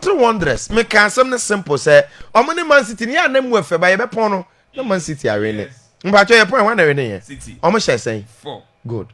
Bolton Wanderers me can something simple say omani Man City ni anem we fe ba ye be pon no na Man City are winning. Mbacho ye point one winning City. Omo share saying 4. good.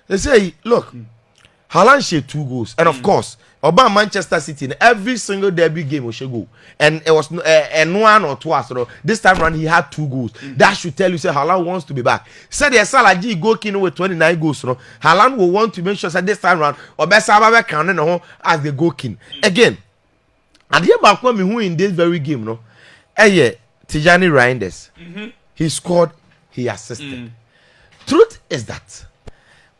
They say look Haaland shared 2 goals and of course Oba Manchester City in every single derby game we should go and it was and 1 or 2 so this time round he had 2 goals. That should tell you say Haaland wants to be back. Said the Salah G go king with 29 goals no Haaland will want to make sure that this time round Obesa Baba can no as the goal king again. And here back when me who in this very game no Tijani Reinders he scored, he assisted. Truth is that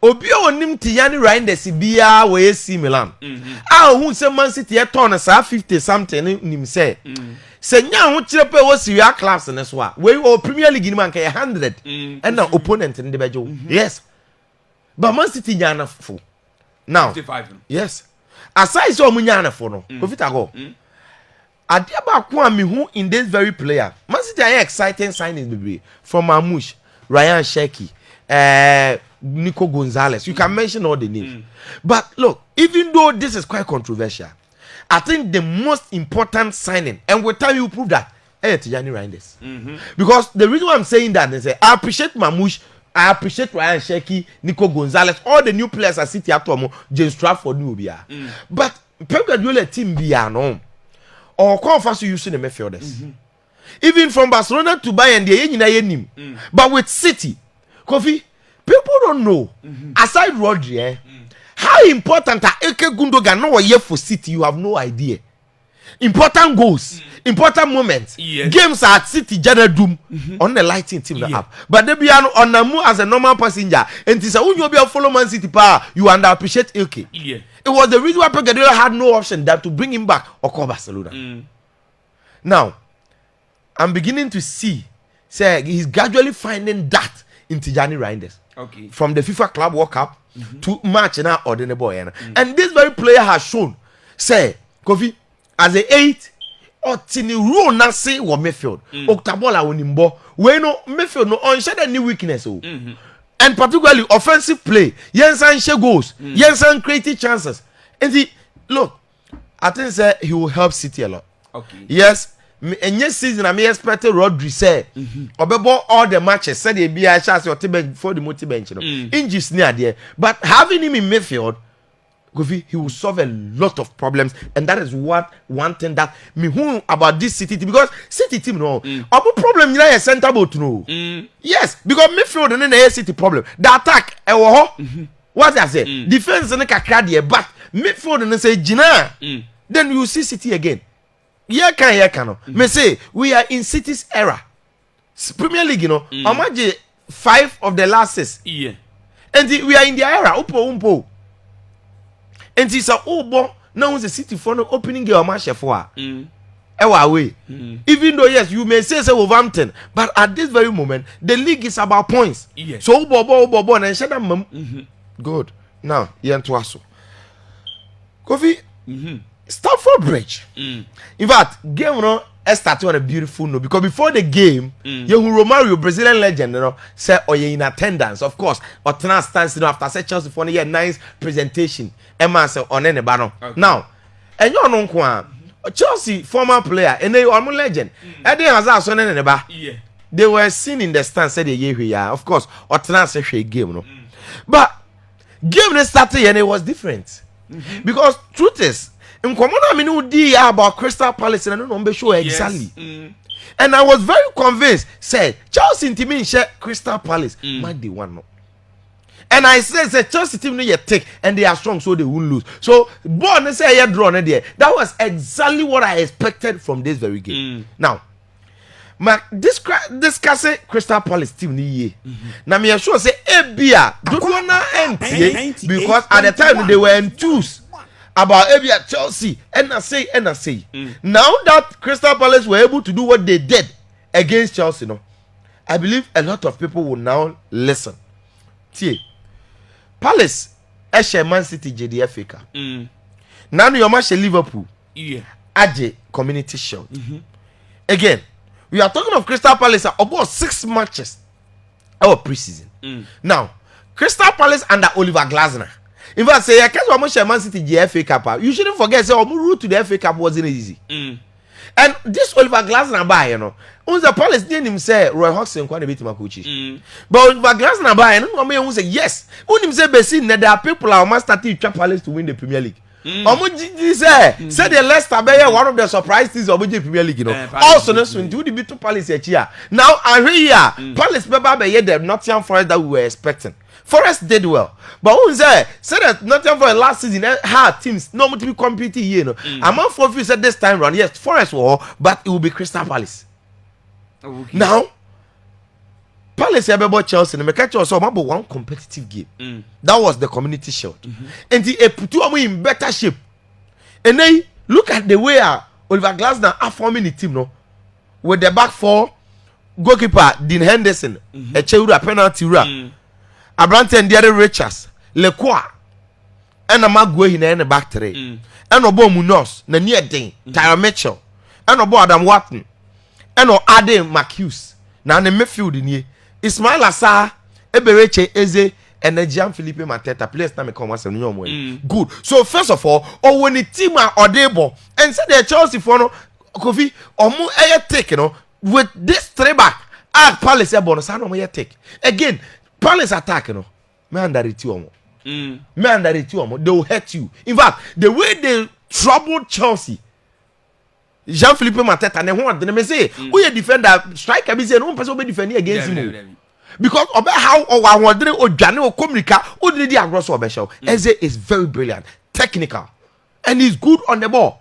Obi onim Tijani Reinders bia we AC Milan. Who say Man City e turn sa 50 something nim say. Say nya ho kire pe wo Serie class ne so a we o Premier League ni man ka 100 and na opponent in the bejo. Yes. But Man City nya na fo. Now 55. yes. Aside so munya na fo no. Ko fita go. Ade ba ko am who in this very player. Man City are exciting signings baby from Mamouche, Ryan Cherki, Nico Gonzalez. You can mention all the names. But look, even though this is quite controversial, I think the most important signing, and with time you prove that, Tijani Reinders. Because the reason why I'm saying that is I appreciate Mamouche, I appreciate Ryan Cherki, Nico Gonzalez, all the new players at City Atomo, James Trafford, Nubia. But Pep Guardiola team be no. Or come fast using the midfielders. Even from Barcelona to Bayern, they but with City, Kofi, people don't know. Aside Rodri, how important are Eke Gundogan no year for City? You have no idea. Important goals, important moments, games at City General Doom on the lighting team up. But they be on the move as a normal passenger. And this when you be a follow Man City power, you underappreciate Eke. It was the reason why Pep Guardiola had no option than to bring him back or call Barcelona. Now, I'm beginning to see, say he's gradually finding that in Tijani Reinders. Okay. From the FIFA Club World Cup to match now ordinary boy. And this very player has shown, say, Kofi, as a 8, or tini rule na say wa midfield. Octabola winimbo. We no midfield no on share any weakness. And particularly offensive play. Yensan share goals. Yensan creative chances. And look, I think say he will help City a lot. Okay. Yes. And yes, season I may expect Rodri say obebo all the matches said he be a chance or bench before the multi bench. Injuries near there. But having him in midfield, he will solve a lot of problems, and that is one thing that me who about this City team, because City team no our problem is a center boat no. Yes, because midfield and then the City problem. The attack what I say defense and kakra but midfield and say Gina then you see City again. Yeah can me say we are in City's era. Premier League, you know, imagine 5 of the last 6. Yeah. And we are in the era. Umpo. And it's a now the City for no opening your match for. Away. Even though yes, you may say Wolverhampton, but at this very moment, the league is about points. Yes. So Bobo and Shadam. Good. Now, Yantuaso. Kofi. Stamford Bridge. In fact, game no started on a beautiful note because before the game, Romario, Brazilian legend, said, "Oh, you're in attendance." Of course, Otana stands after such Chelsea for a nice presentation. Emma said, "On any banner." Now, and you know, Chelsea former player and they are legend. And they has also they were seen in the stand said yeah. Of course, Otana said a game, but game that started and it was different because truth is. In common, I mean, about Crystal Palace, and I don't know sure exactly. And I was very convinced. Say Chelsea team share Crystal Palace, might they one no. And I said, Chelsea team no yet take, and they are strong, so they won't lose. So, born say I draw there. That was exactly what I expected from this very game. Now, discussing Crystal Palace team ni ye. Now me sure say Ebia, don't wanna end because at the time they were enthused about Ebia Chelsea and I say now that Crystal Palace were able to do what they did against Chelsea, I believe a lot of people will now listen. Palace Eshe Man City JDF Cup. Now you match Liverpool. Aje Community Shield. Again, we are talking of Crystal Palace about 6 matches our preseason. Now, Crystal Palace under Oliver Glasner. In fact, say, I can't almost share Man City FA Cup. You shouldn't forget, say, our route to the FA Cup wasn't easy. And this Oliver Glasner buy, you know, on the Palace name him say Roy Hodgson quite a bit my coaches. But Oliver Glasner buy, and no man who say yes. When him say Bessin, there are people who must start to trap Palace to win the Premier League. Omo say the Leicester be one of the surprise teams of the Premier League, you know. Also, no swing do the bit to Palace here. Now I hear Palace be the Nottingham Forest that we were expecting. Forest did well, but who say that Nottingham Forest last season had teams no to be competing here, you know. Among 4 few said this time round, yes, Forest will, but it will be Crystal Palace. Okay. Now, Palace have about Chelsea, and catch also about one competitive game. That was the Community Shield, and they put you in better shape. And then look at the way Oliver Glasner are forming the team, no, with the back four, goalkeeper Dean Henderson, a Chelsea penalty run. Abrante and the other Richards, Lequa, and a Maguire in the back three, and Obo Munoz, the near Dane, Tyra Mitchell, and Obo Adam Watton, and Adam McHughes. Now the midfield in here, Ismail Assar, Ebereche Eze, and the Jean Philippe Mateta. Please tell me come once and no good. So first of all, when the team are audible and say the Chelsea for no Kofi or more air take, you know, with this three back, Palace a bonus, I know more take again. Palace attack, you know, me under it you they will hurt you. In fact, the way they troubled Chelsea, Jean Philippe Mateta, and then what they say, who a defender, striker, be saying, no person will be defending against him. Because of how or wondering or Jano or Comrica, or the Agrosso Beshel, Eze is very brilliant, technical, and he's good on the ball.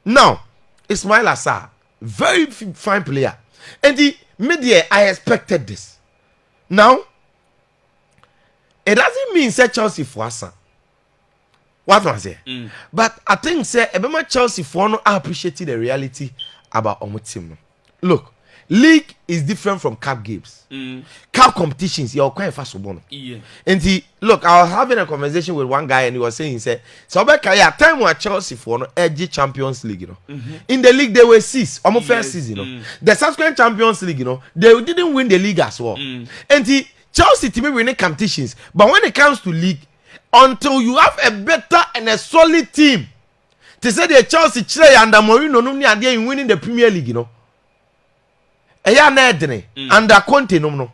Now, Ismail Assar, very fine player, and the media, I expected this. Now, it doesn't mean say Chelsea for us. What was it? But I think say Ebema Chelsea for no appreciating the reality about our team. Look, league is different from cup games. Cup competitions, you're quite fast one. And look, I was having a conversation with one guy and he was saying, he said, so back time when Chelsea for no edgy Champions League, you know. In the league, they were 6, almost first season, you know. The subsequent Champions League, you know, they didn't win the league as well. And Chelsea team winning competitions, but when it comes to league, until you have a better and a solid team, to say the Chelsea Chile and the Mourinho no and they winning the Premier League, you know. Under Conte no.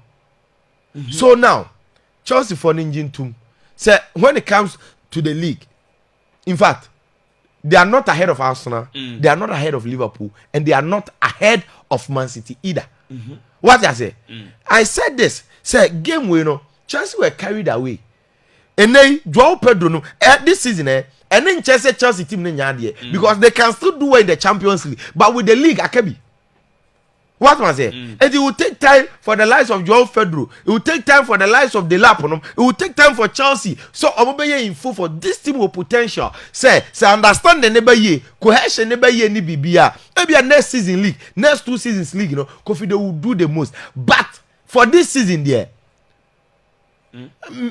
So now, Chelsea for engine too. Say when it comes to the league, in fact, they are not ahead of Arsenal, they are not ahead of Liverpool, and they are not ahead of Man City either. What I say? I said this. Say game we know Chelsea were carried away. And then Joao Pedro no this season and then Chelsea team because they can still do well in the Champions League, but with the league Akabi. What was it? And it will take time for the lives of Joao Pedro. It will take time for the lives of Delap. It will take time for Chelsea. So Omobe in full for this team with potential. Say understand the neighbor ye, cohesion neighbor ye ni bibia. Maybe a next season league, next 2 seasons league, you know, Kofi they will do the most. But for this season there,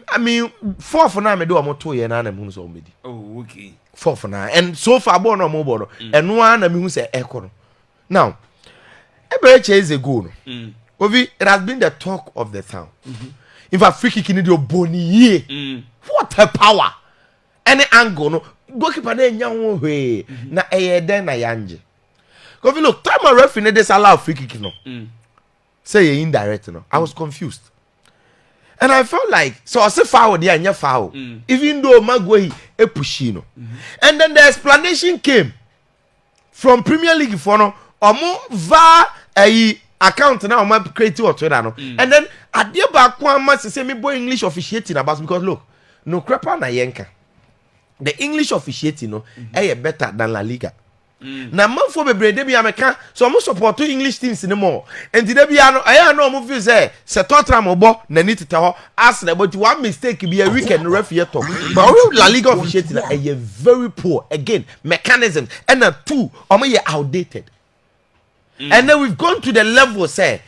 I mean, 4 for now, I do a more 2 years and so many. Oh, okay. 4 for now, and so far, born or mobile, and one, I mean, who say echo. Now, every chase a goal. It has been the talk of the town. In fact, free kicking in your bony, what a power! Any angle, no, goalkeeper, young way, na a den a yanji. Because look, time a ref in this allow free kicking, no. Say indirect, no. I was confused. And I felt like, so I said foul there and you foul. Even though Maguire a pushino. And then the explanation came from Premier League for no, or more VAR account now, my creative or Twitter. No. And then at the back, one must say me boy English officiating about because look, no crepa na yenka. The English officiating no, better than La Liga. Na man for be brede bi America so mo support English teams no more and the bi ano aya no mo feel say Tottenham obo na ni tete ho Arsenal but one mistake be a weekend referee talk but La Liga officiating na very poor again mechanism and 2 omo ye outdated and then we've gone to the level say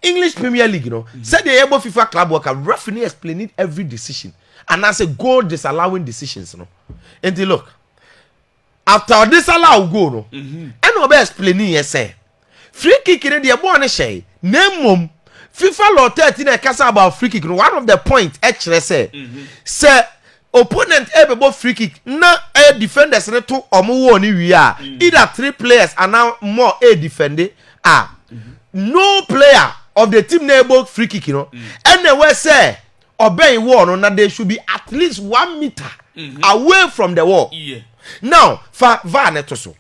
English Premier League, you know, said the able FIFA club worker referee explaining every decision and as a goal disallowing decisions, you know. And they look after this allow go no and no be explaining yes say free kick in the born say name FIFA law 13 e kasa about free kick. One of the points actually say opponent ebe free kick na defenders ne to omo wo ni wi a either 3 players and now more defend no player of the team na ebo free kick and then we say obey wall no na they should be at least 1 meter away from the wall. Now for VAR to so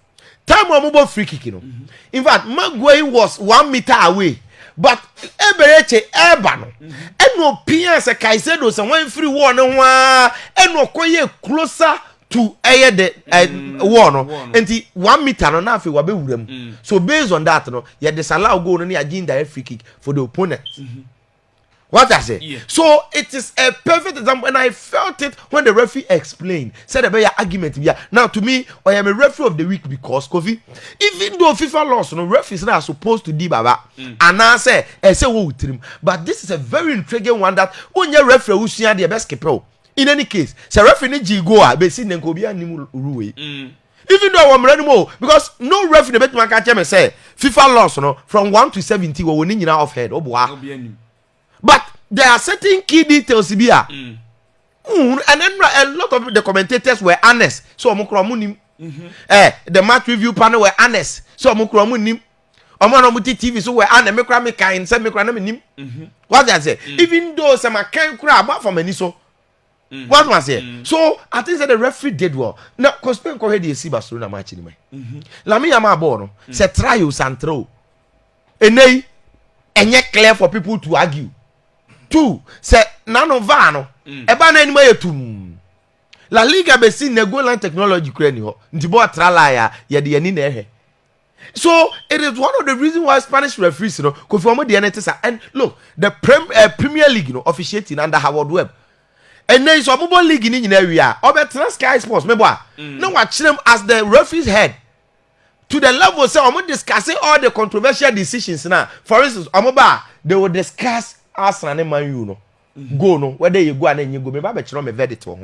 time omo free kick in fact Maguire was 1 meter away. But Ebereche eba no eno pia se Caicedo se wan free wall no wa eno koye closer to the wall no enti 1 meter no na afi wa be wuram. So based on that no ye disallow goal no na direct free kick for the opponent. What I say? Yeah. So it is a perfect example, and I felt it when the referee explained. Said about your argument. Yeah. Now to me, I am a referee of the week because Kofi, even though FIFA lost, no referees are supposed to do baba. And I say what him. But this is a very intriguing one that when your referee who see the best keeper. In any case, say referee ni jigoa be see nenkobi animu ruwe. Even though I'm ready more because no referee bet man catch me say FIFA lost no from 1 to 70 we winning off head. But there are certain key details here. And then a lot of the commentators were honest. So the match review panel were honest. So TV so were honest. What I say? Even though some can't grab out from any so. What was it? So I think that the referee did well. Now, because Spain already see Barcelona match anyway. Lami Yama Bono said trials and throw. And yet clear for people to argue. 2 say nano vano eba na anima yetum La Liga be see na goal line technology kura ni ho nti bo trala ya de yani na ehe. So it is one of the reasons why Spanish referees ko fi omo de na tesa. And look, the Premier League officiating under Howard Webb and then so omo league ni nyina wi a obetra Sky Sports mebo a no wa them as the referee's head to the level say omo discussing all the controversial decisions now. For instance omo ba they will discuss Arsenal and Man U no go no whether you go and you go me ba be chiro me verdict ho